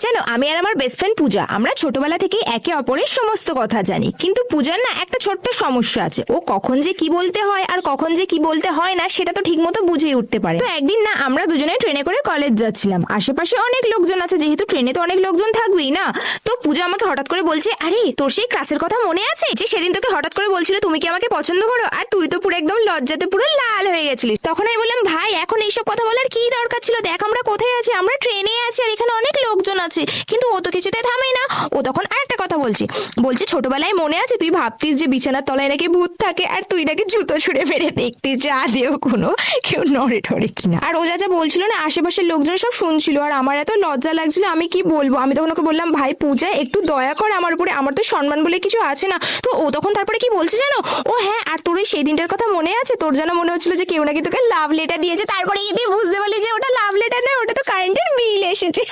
জানো, আমি আর আমার বেস্ট ফ্রেন্ড পূজা আমরা ছোটবেলা থেকেই একে অপরের সমস্ত কথা জানি, কিন্তু পূজার না একটা ছোট্ট সমস্যা আছে। ও কখন যে কি বলতে হয় আর কখন যে কি বলতে হয় না সেটা তো ঠিক মতো বুঝেই উঠতে পারে। তো একদিন না আমরা দুজনে ট্রেনে করে কলেজ যাচ্ছিলাম, আশেপাশে অনেক লোকজন আছে, যেহেতু ট্রেনে তো অনেক লোকজন থাকবেই না। তো পূজা আমাকে হঠাৎ করে বলছে, আরে তোর সেই ক্রাশের কথা মনে আছে যে সেদিন তোকে হঠাৎ করে বলছিল তুমি কি আমাকে পছন্দ করো, আর তুই তো পুরো একদম লজ্জাতে পুরো লাল হয়ে গেছিলিস। তখন আমি বললাম, ভাই এখন এইসব কথা বলার কি দরকার ছিল, দেখ আমরা কোথায় আছি, আমরা ট্রেনে আছি আর এখানে অনেক লোকজন আছে। কিন্তু ও তো কিছুতে থামেই না। ও তখন আরেকটা কথা বলছে, ছোটবেলায় মনে আছে তুই ভাবতিস যে বিছানার তলায় নাকি ভূত থাকে, আর তুই নাকি জুতো ছুঁড়ে ফেলে দেখতিস যে আদেও কোনো কেউ নড়ে ঠরে কিনা। আর ও যা যা বলছিল না আশেপাশের লোকজন সব শুনছিল, আর আমার এত লজ্জা লাগছিল আমি কি বলবো। আমি তখন ওকে বললাম, ভাই পূজা একটু দয়া কর আমার উপরে, আমার তো সম্মান বলে কিছু আছে না। তো ও তখন তারপরে কি বলছে জানো, ও হ্যাঁ, আর তোর সেই দিনটার কথা মনে আছে, তোর যেন মনে হচ্ছিল যে কেউ নাকি তোকে লাভ লেটার দিয়েছে, তারপরে তুই বুঝতে পারলি যে ওটা লাভ লেটার না, ওটা তো কারেন্টের বিল এসেছে।